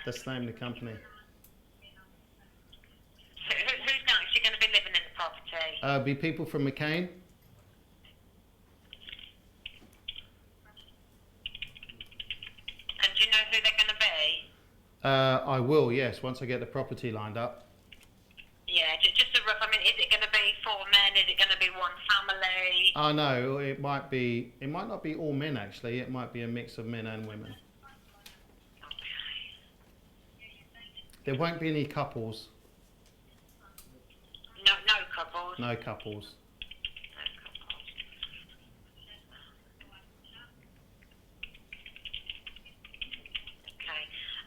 That's the name of the company. So who's actually going to be living in the property? Be people from McCain. And do you know who they're going to be? I will, yes, once I get the property lined up. Yeah, just a rough. I mean, is it going to be 4 men? Is it going to be one family? I know it might be. It might not be all men actually. It might be a mix of men and women. There won't be any couples. No couples. No couples.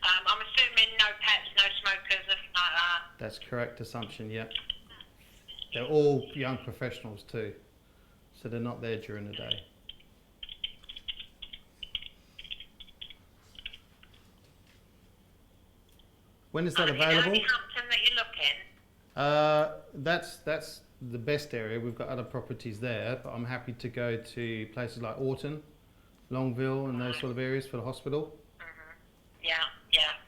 I'm assuming no pets, no smokers, nothing like that. That's correct assumption. Yeah. They're all young professionals too, so they're not there during the day. When is that available? Is it only Hampton that you're looking? That's the best area. We've got other properties there, but I'm happy to go to places like Orton, Longville, and those sort of areas for the hospital. Yeah,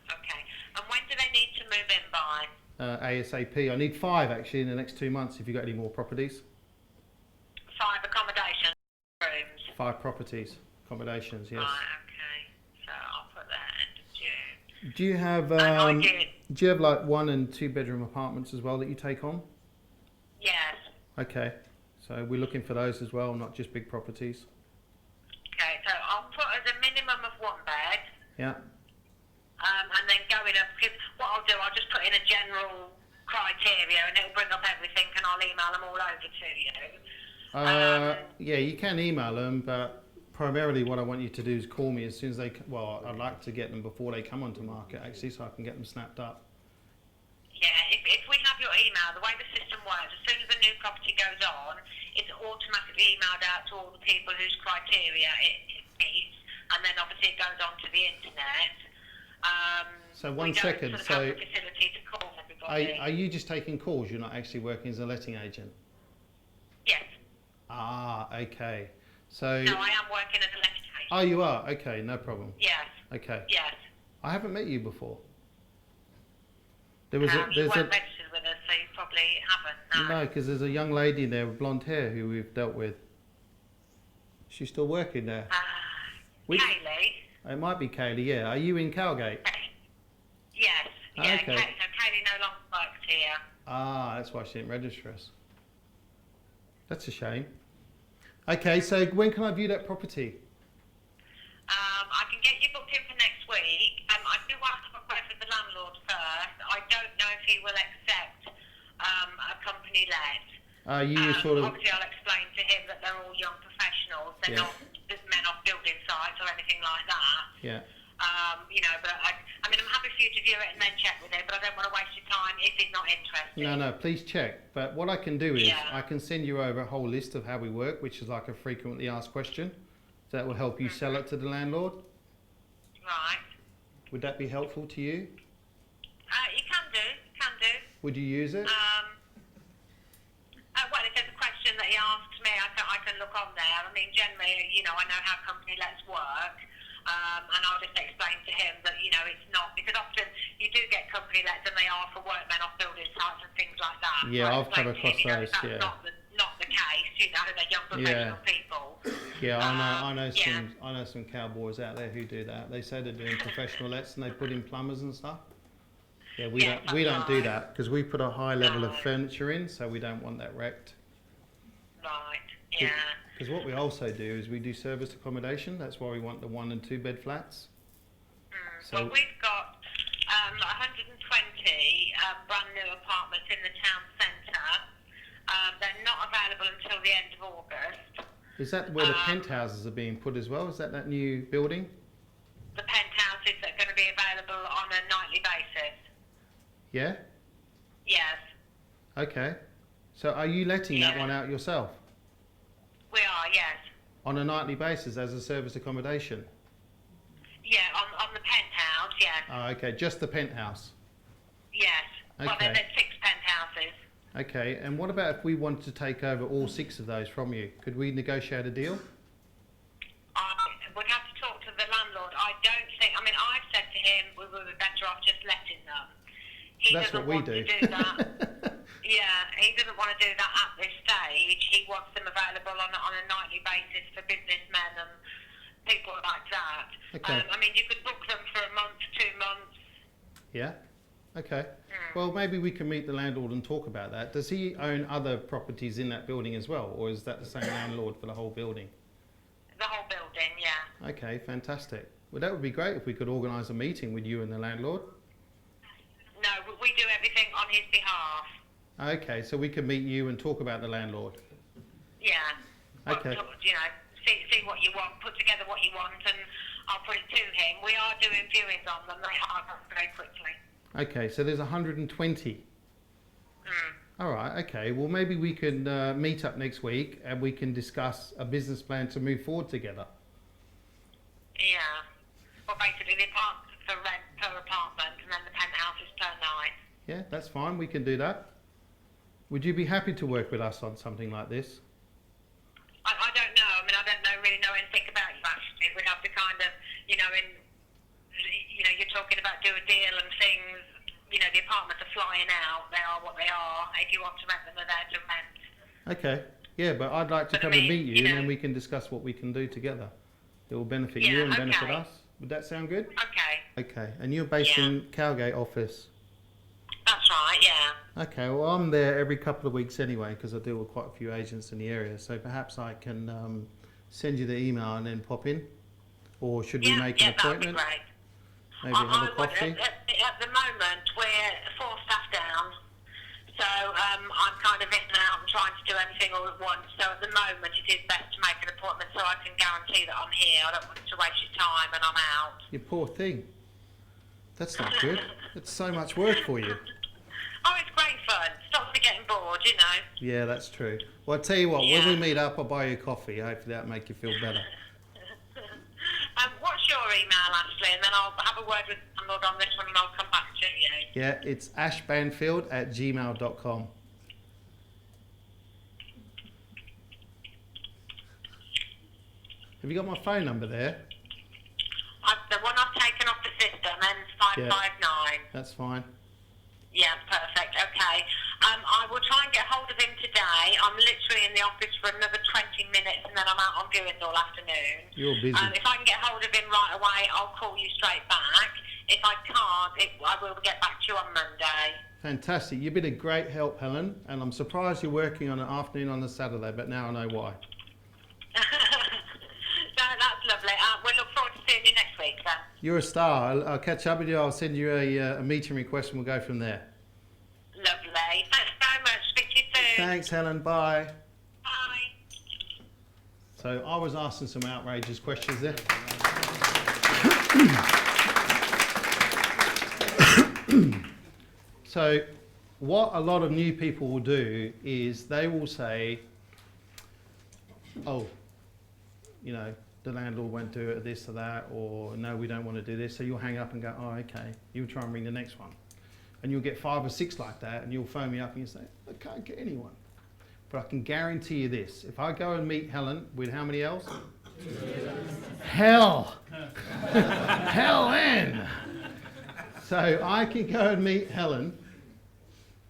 okay. And when do they need to move in by? ASAP. I need 5 actually in the next 2 months. If you've got any more properties. 5 accommodation rooms. 5 properties, accommodations. Yes. Right, okay. So I'll put that end of June. Do you have do you have like 1 and 2 bedroom apartments as well that you take on? Yes. Okay. So we're looking for those as well, not just big properties. Okay, so I'll put as a minimum of 1 bed. Yeah. And then going up, because what I'll do, I'll just put in a general criteria and it'll bring up everything and I'll email them all over to you. Yeah, you can email them, but primarily what I want you to do is call me as soon as they, well, I'd like to get them before they come onto market actually, so I can get them snapped up. Yeah, if we have your email, the way the system works, as soon as a new property goes on, it's automatically emailed out to all the people whose criteria it meets, and then obviously it goes on to the internet. So one second, sort of have the facility to call everybody. Are you just taking calls? You're not actually working as a letting agent? Yes. Ah, okay. So. No, I am working as a letting agent. Oh, you are? Okay, no problem. Yes. Okay. Yes. I haven't met you before. You weren't registered with us, so you probably haven't. No, because there's a young lady there with blonde hair who we've dealt with. She's still working there. Kaylee? It might be Kaylee, yeah. Are you in Cowgate? Yes. Oh, yeah, okay. So Kaylee no longer works here. Ah, that's why she didn't register us. That's a shame. Okay, so when can I view that property? I can get you booked in for next week. I do want to request with the landlord first. I don't know if he will accept a company let. Obviously, I'll explain to him that they're all young professionals. They're not men off building sites or anything like that. Yeah. But I mean, I'm happy for you to view it and then check with him, but I don't want to waste your time if he's not interested. No, please check. But what I can do is I can send you over a whole list of how we work, which is like a frequently asked question. That will help you sell it to the landlord. Right. Would that be helpful to you? You can do. Would you use it? Well, if there's a question that he asks me, I can look on there. I mean, generally, I know how company lets work. And I'll just explain to him that, it's not, because often you do get company lets and they are for workmen off building sites and things like that. Yeah, so I've come across those, that's not the case, they're young professional people. Yeah, I know some cowboys out there who do that. They say they're doing professional lets and they put in plumbers and stuff. Yeah, we don't do that because we put a high level of furniture in, so we don't want that wrecked. Right, yeah. Because what we also do is we do service accommodation. That's why we want the 1 and 2 bed flats. So well, we've got 120 brand new apartments in the town centre. They're not available until the end of August. Is that where the penthouses are being put as well? Is that new building? The penthouses are going to be available on a nightly basis. Yeah? Yes. Okay. So are you letting that one out yourself? We are, yes. On a nightly basis as a service accommodation? Yeah, on the penthouse, yes. Oh, okay. Just the penthouse? Yes. Okay. Well, there's 6 penthouses. Okay. And what about if we wanted to take over all 6 of those from you? Could we negotiate a deal? I would have to talk to the landlord. I don't think, I've said to him we would be better better off just letting them. He That's doesn't what we want do. to do that. Yeah, he doesn't want to do that at this stage. He wants them available on a nightly basis for businessmen and people like that. Okay. I mean, you could book them for a month, 2 months. Yeah. Okay. Well, maybe we can meet the landlord and talk about that. Does he own other properties in that building as well, or is that the same landlord for the whole building? The whole building, yeah. Okay, fantastic. Well, that would be great if we could organise a meeting with you and the landlord. No, we do everything on his behalf. Okay, so we can meet you and talk about the landlord. Yeah. Okay. Well, you know, see what you want, put together what you want, and I'll put it to him. We are doing viewings on them. They are very quickly. Okay, so there's 120. All right, okay. Well, maybe we can meet up next week and we can discuss a business plan to move forward together. Yeah. Well, basically, the apartment for rent per apartment, and then the penthouses per night. Yeah, that's fine. We can do that. Would you be happy to work with us on something like this? I don't know. I mean, I don't really know anything about you, actually. We'd have to kind of, you're talking about do a deal and things. You know, the apartments are flying out. They are what they are. If you want to rent them, they're there to rent. Okay. Yeah, but I'd like to come and meet you, and then we can discuss what we can do together. It will benefit you and benefit us. Would that sound good? Okay. Okay. And you're based in Cowgate office? That's right, yeah. Okay. Well, I'm there every couple of weeks anyway because I deal with quite a few agents in the area. So perhaps I can send you the email and then pop in. Or should we make an appointment? That'd be great. Maybe have a coffee? At the moment, we're 4 staff down. So I'm kind of in and out and trying to do everything all at once. So at the moment, it is best to make an appointment so I can guarantee that I'm here. I don't want to waste your time and I'm out. You poor thing. That's not good. It's so much work for you. Oh, it's great fun. Stops me getting bored, you know. Yeah, that's true. Well, I'll tell you what, when we meet up, I'll buy you a coffee. Hopefully that'll make you feel better. What's your email, Ashley? And then I'll have a word with the landlord on this one and I'll come back to you. Yeah, it's ashbanfield@gmail.com. Have you got my phone number there? The one I've taken off the system ends 559. That's fine. Yeah, perfect. Okay. I will try and get hold of him today. I'm literally in the office for another 20 minutes and then I'm out on viewings all afternoon. You're busy. If I can get hold of him right away, I'll call you straight back. If I can't, I will get back to you on Monday. Fantastic. You've been a great help, Helen, and I'm surprised you're working on an afternoon on a Saturday, but now I know why. No, that's lovely. We'll look forward to seeing you next week then. You're a star. I'll catch up with you. I'll send you a meeting request and we'll go from there. Lovely. Thanks very much. Speak to you soon. Thanks, Helen. Bye. Bye. So I was asking some outrageous questions there. So what a lot of new people will do is they will say, oh, you know, the landlord won't do it, this or that, or no, we don't want to do this. So you'll hang up and go, oh, okay. You'll try and ring the next one. And you'll get 5 or 6 like that, and you'll phone me up and you say, I can't get anyone. But I can guarantee you this. If I go and meet Helen with how many L's? Hell! Helen! So I can go and meet Helen,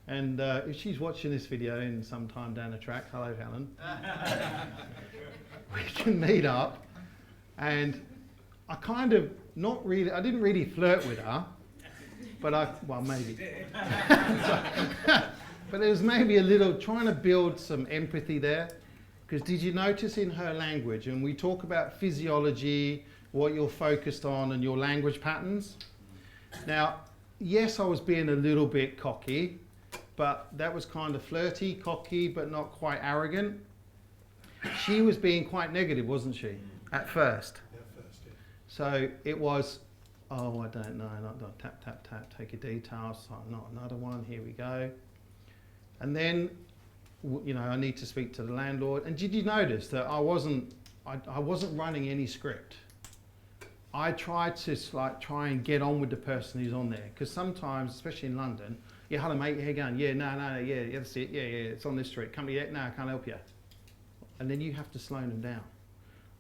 and if she's watching this video in some time down the track, hello Helen, we can meet up, and I kind of I didn't really flirt with her, but well maybe. But there was maybe a little, trying to build some empathy there. Because did you notice in her language, and we talk about physiology, what you're focused on and your language patterns. Now, yes, I was being a little bit cocky, but that was kind of flirty, cocky, but not quite arrogant. She was being quite negative, wasn't she, at first? Yeah, first, yeah. So it was, oh, I don't know, not tap, tap, tap, take your details, oh, not another one, here we go. And then, you know, I need to speak to the landlord. And did you notice that I wasn't running any script? I tried to try and get on with the person who's on there. Because sometimes, especially in London, yeah, hello mate, how you going? Yeah, no, yeah, that's it, yeah, it's on this street. Come here, no, I can't help you. And then you have to slow them down.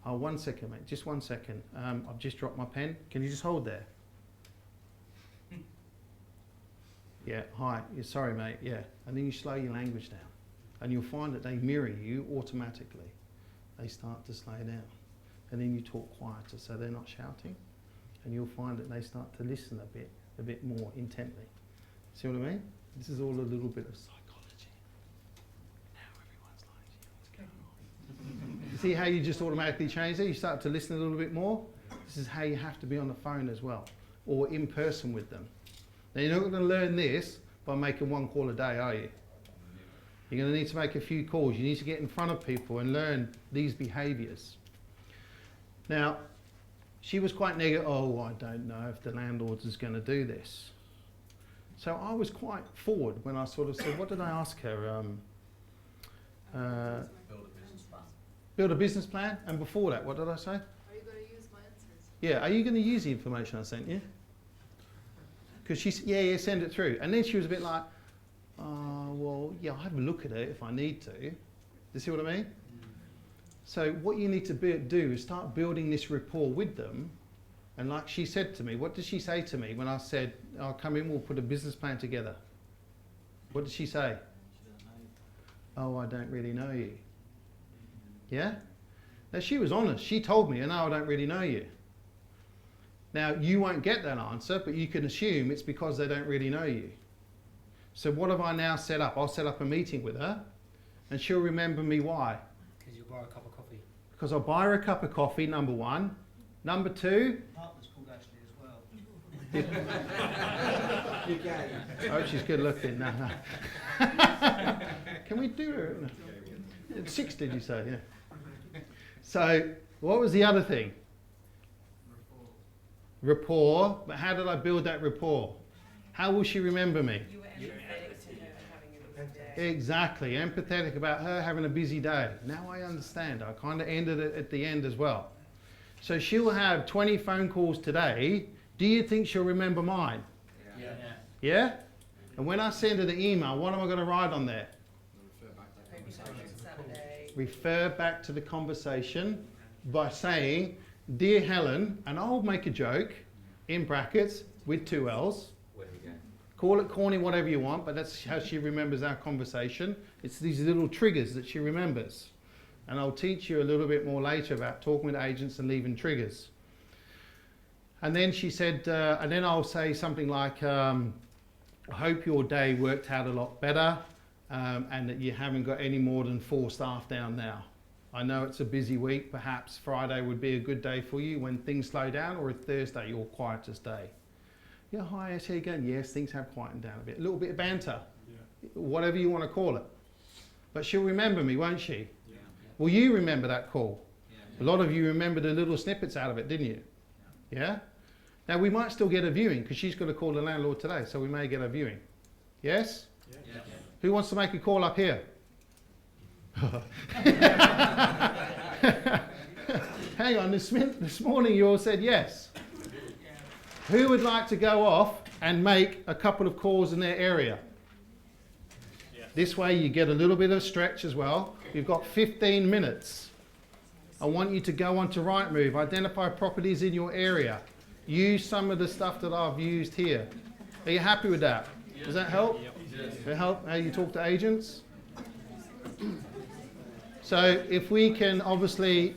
Oh, 1 second, mate, just 1 second. I've just dropped my pen. Can you just hold there? Yeah, hi, yeah, sorry mate, yeah. And then you slow your language down. And you'll find that they mirror you automatically. They start to slow down. And then you talk quieter so they're not shouting. And you'll find that they start to listen a bit more intently. See what I mean? This is all a little bit of psychology. Now everyone's like, what's going on? You see how you just automatically change it? You start to listen a little bit more. This is how you have to be on the phone as well, or in person with them. Now you're not going to learn this by making one call a day, are you? You're going to need to make a few calls. You need to get in front of people and learn these behaviours. Now, she was quite negative. Oh, I don't know if the landlord is going to do this. So I was quite forward when I sort of said, what did I ask her? Build a business plan. Build a business plan. And before that, what did I say? Are you going to use my answers? Yeah, are you going to use the information I sent you? Because she said, yeah, send it through. And then she was a bit like, well, yeah, I'll have a look at it if I need to. Do you see what I mean? So what you need to do is start building this rapport with them. And like she said to me, what did she say to me when I said, I'll come in, we'll put a business plan together? What did she say? She doesn't know you. Oh, I don't really know you. Yeah? Now she was honest. She told me, no, I don't really know you. Now you won't get that answer, but you can assume it's because they don't really know you. So what have I now set up? I'll set up a meeting with her and she'll remember me. Why? Because you'll buy a cup of coffee. Because I'll buy her a cup of coffee, number one. Number two, Partner's called Ashley as well. You're gay. oh, she's good looking. No. Can we do her? No. 6, did you say? Yeah. So, what was the other thing? Rapport. But how did I build that rapport? How will she remember me? You were empathetic to her having a busy day. Exactly. Empathetic about her having a busy day. Now I understand. I kind of ended it at the end as well. So she'll have 20 phone calls today. Do you think she'll remember mine? Yeah. Yeah? And when I send her the email, what am I going to write on there? Refer back to the conversation by saying, Dear Helen, and I'll make a joke, in brackets, with 2 L's. Call it corny, whatever you want, but that's how she remembers our conversation. It's these little triggers that she remembers. And I'll teach you a little bit more later about talking with agents and leaving triggers. And then she said, and then I'll say something like, I hope your day worked out a lot better and that you haven't got any more than 4 staff down now. I know it's a busy week. Perhaps Friday would be a good day for you when things slow down, or if Thursday your quietest day. Yeah, hi, how you going? Yes, things have quietened down a bit. A little bit of banter, whatever you want to call it. But she'll remember me, won't she? Yeah. Will you remember that call? Yeah. A lot of you remember the little snippets out of it, didn't you? Yeah? Now, we might still get a viewing because she's got to call the landlord today, so we may get a viewing. Yes? Yeah. Who wants to make a call up here? Hang on, this morning you all said yes. Who would like to go off and make a couple of calls in their area? This way you get a little bit of stretch as well. You've got 15 minutes. I want you to go on to Rightmove, identify properties in your area. Use some of the stuff that I've used here. Are you happy with that? Does that help? Does it help how you talk to agents? So if we can obviously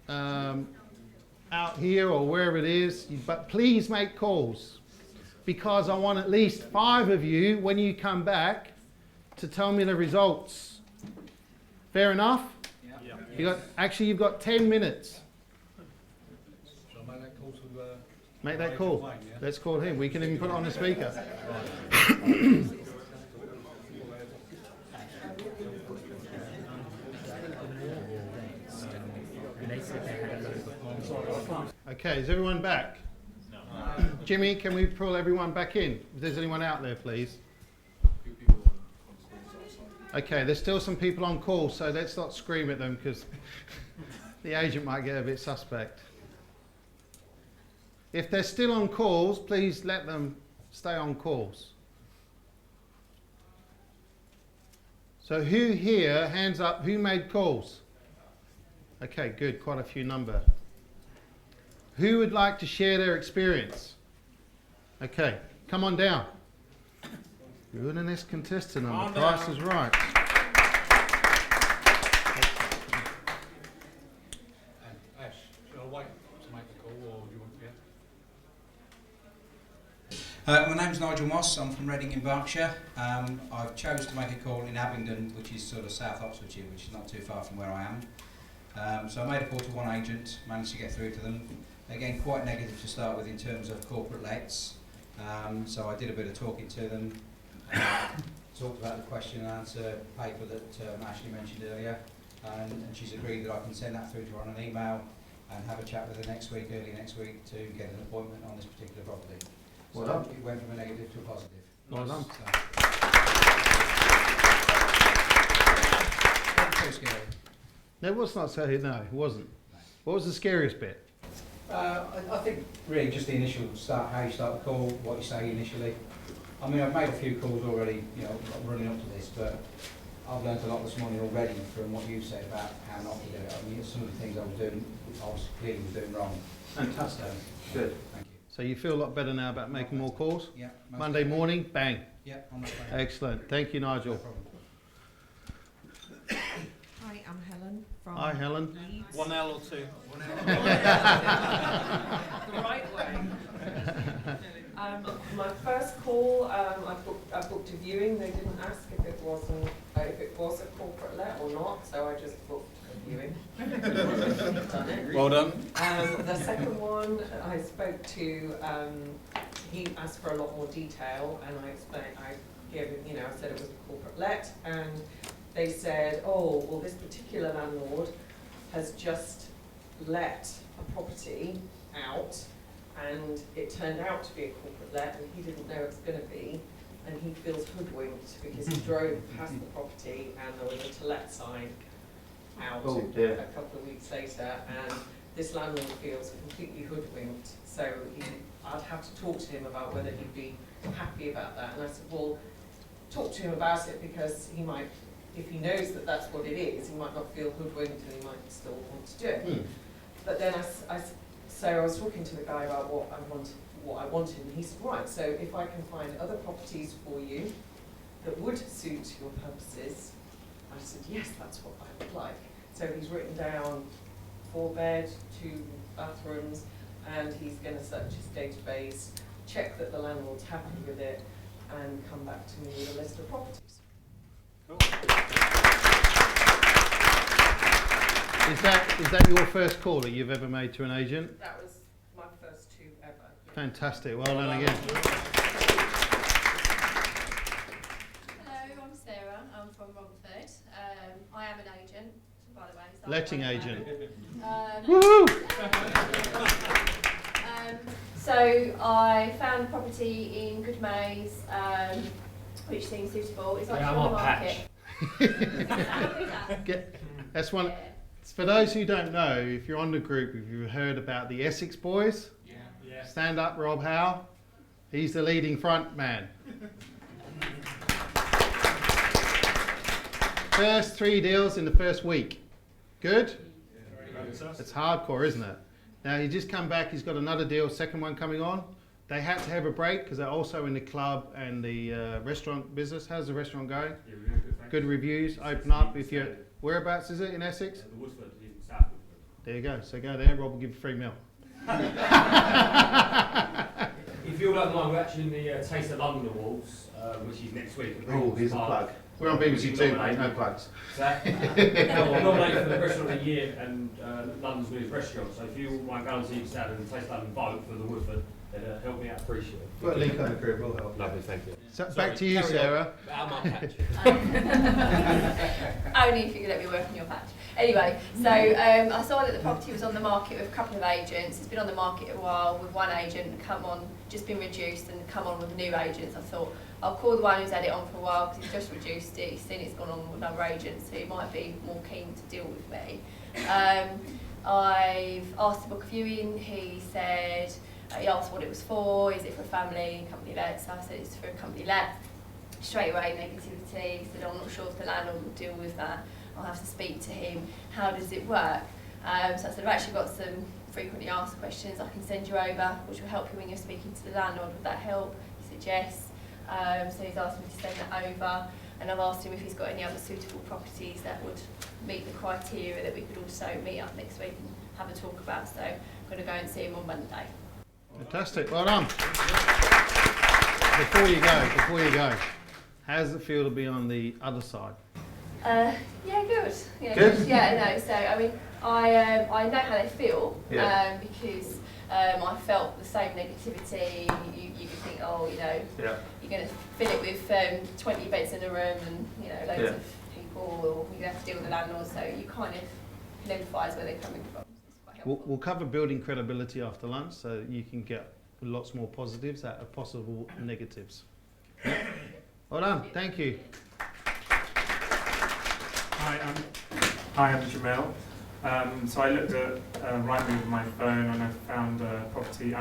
out here or wherever it is, but please make calls, because I want at least 5 of you when you come back to tell me the results. Fair enough? Yeah. You've got 10 minutes. Shall I make that call to Make that call. Wayne, yeah? Let's call him. We can even put it on the speaker. Okay, is everyone back? No. Jimmy, can we pull everyone back in? If there's anyone out there, please. Okay, there's still some people on call, so let's not scream at them because the agent might get a bit suspect. If they're still on calls, please let them stay on calls. So who here, hands up, who made calls? Okay, good, quite a few number. Who would like to share their experience? Okay, Come on down. You're an honest contestant and Calm the price down. is right. Ash, shall I wait to make the call, or do you want to My name's Nigel Moss. I'm from Reading in Berkshire. I've chose to make a call in Abingdon, which is sort of South Oxfordshire, which is not too far from where I am. So I made a call to one agent, managed to get through to them. Again, quite negative to start with in terms of corporate lets. So I did a bit of talking to them, talked about the question and answer paper that Ashley mentioned earlier, and she's agreed that I can send that through to her on an email and have a chat with her next week, early next week, to get an appointment on this particular property. Well So done. it went from a negative to a positive. Well done. So scary. No, it was not so. No, it wasn't. What was the scariest bit? I think really just the initial start, how you start the call, what you say initially. I mean, I've made a few calls already, you know, running up to this, but I've learned a lot this morning already from what you said about how not to do it. I mean, some of the things I was doing, I was clearly doing wrong. Fantastic. Good. Thank you. So you feel a lot better now about making more calls? Yeah. most Monday definitely. morning, bang. Yeah, on that phone. Excellent. Thank you, No Nigel. problem. Hi, I'm Helen from Hi, Helen. Leeds. One L or two? The right way. My first call, I booked a viewing. They didn't ask if it was a corporate let or not, so I just booked a viewing. Done it. Well done. The second one, I spoke to. He asked for a lot more detail, and I explained. I gave him, you know, I said it was a corporate let, and they said, oh, well, this particular landlord has just let a property out, and it turned out to be a corporate let, and he didn't know it was going to be, and he feels hoodwinked because he drove past the property and there was a to let sign out a couple of weeks later, and this landlord feels completely hoodwinked. So I'd have to talk to him about whether he'd be happy about that. And I said, well, talk to him about it, because he might, if he knows that that's what it is, he might not feel hoodwinked and he might still want to do it. But then so I was talking to the guy about what I wanted, and he said, right, so if I can find other properties for you that would suit your purposes, I said, yes, that's what I would like. So he's written down 4-bed, 2 bathrooms, and he's going to search his database, check that the landlord's happy with it, and come back to me with a list of properties. Is that your first call that you've ever made to an agent? That was my first 2 ever. Fantastic. Well done again. Hello, I'm Sarah. I'm from Romford. I am an agent, by the way. So Letting agent. Woo! Woohoo! So I found a property in Goodmays, which seems suitable. It's actually on the market. That's one. Yeah. For those who don't know, if you're on the group, if you've heard about the Essex boys, Yeah. stand up, Rob Howe. He's the leading front man. First 3 deals in the first week. Good? It's hardcore, isn't it? Now he's just come back, he's got another deal, second one coming on. They had to have a break because they're also in the club and the restaurant business. How's the restaurant going? Yeah, really good, thanks. Good reviews, open up. If you're, whereabouts is it in Essex? The Woodford, in South Woodford. There you go, so go there, Rob will give you a free meal. If you all don't mind, we're actually in the Taste of London Awards, which is next week. Oh, here's a plug. We're on BBC Two, mate, no plugs. So, I'm nominated for the Restaurant of the Year and London's newest restaurant. So if you all mind going to Taste London vote for the Woodford, then help me out, appreciate it. Put a link on the group, we'll help. Lovely, thank you. So back to you, Sarah. Only if you could let me work on your patch. Anyway, so I saw that the property was on the market with a couple of agents. It's been on the market a while with one agent, come on, just been reduced and come on with new agents. I thought I'll call the one who's had it on for a while because he's just reduced it. He's seen it's gone on with another agent, so he might be more keen to deal with me. I've asked to book a viewing. He said, he asked what it was for. Is it for a family, company let? So I said it's for a company let. Straight away, negativity. He said, I'm not sure if the landlord will deal with that. I'll have to speak to him. How does it work? So I said, I've actually got some frequently asked questions I can send you over, which will help you when you're speaking to the landlord. Would that help? He suggest. So he's asked me to send that over, and I've asked him if he's got any other suitable properties that would meet the criteria that we could also meet up next week and have a talk about. So I'm going to go and see him on Monday. Fantastic, well done. Before you go, how does it feel to be on the other side? Yeah, good. Yeah, Good? Yeah, no. So I mean, I know how they feel, Yeah. because I felt the same negativity. You could think, oh, you know, Yeah. you're going to fill it with 20 beds in a room and, you know, loads Yeah. of people, or you have to deal with the landlord. So you kind of can empathise where they're coming from. It's quite helpful. We'll cover building credibility after lunch, so you can get lots more positives out of possible negatives. Well done, thank you. Hi, I'm Jamil. So I looked at Rightmove with my phone and I found a property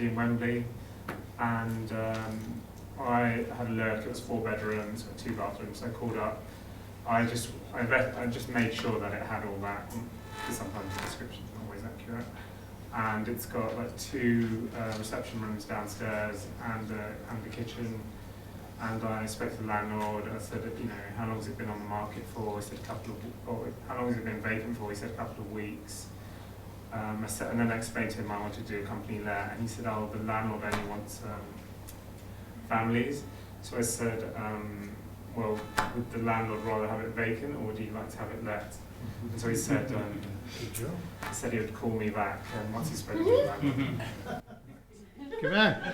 in Wembley, and I had a look. It was 4 bedrooms, 2 bathrooms. So I called up. I just made sure that it had all that, because sometimes the description's not always accurate. And it's got like 2 reception rooms downstairs and the kitchen. And I spoke to the landlord. I said, you know, how long has it been on the market for? He said how long has it been vacant for? He said a couple of weeks. And then I explained to him I wanted to do a company let, and he said, oh, the landlord only wants families. So I said, well, would the landlord rather have it vacant, or would he like to have it let? And so he said, he would call me back once he spoke to the landlord. Good man.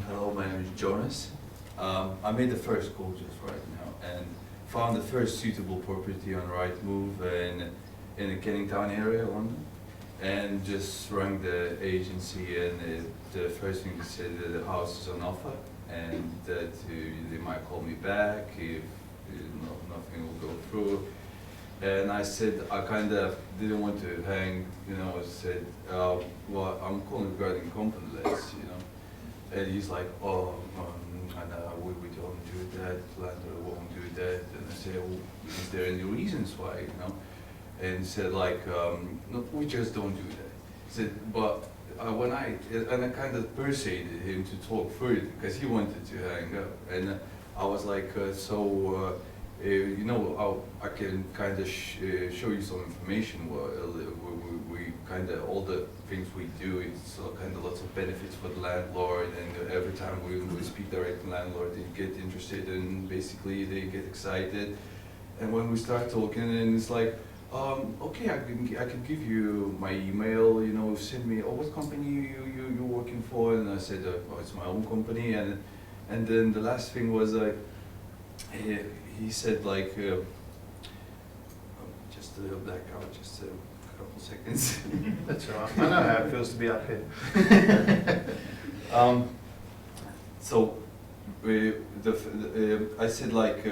Hello, my name is Jonas. I made the first call just right now and found the first suitable property on Rightmove in the Kennington area, London, and just rang the agency, and the first thing they said that the house is on offer and that they might call me back if nothing will go through. And I said I kind of didn't want to hang, you know. I said, well, I'm calling regarding company lets, you know. And he's like, oh, we don't do that, landlord won't do that. And I said, well, is there any reasons why, you know? And he said, like, no, we just don't do that. He said, but I kind of persuaded him to talk further because he wanted to hang up. And I was like, you know, I can kind of show you some information. We kind of, all the things we do, it's kind of lots of benefits for the landlord, and every time we speak direct to the landlord, they get interested, and basically they get excited. And when we start talking, and it's like, okay, I can give you my email, you know, send me, oh, what company you're working for? And I said, oh, it's my own company. And then the last thing was, he said, like, just a little blackout, just a couple seconds. That's all right. I know how it feels to be up here. So, I said, like,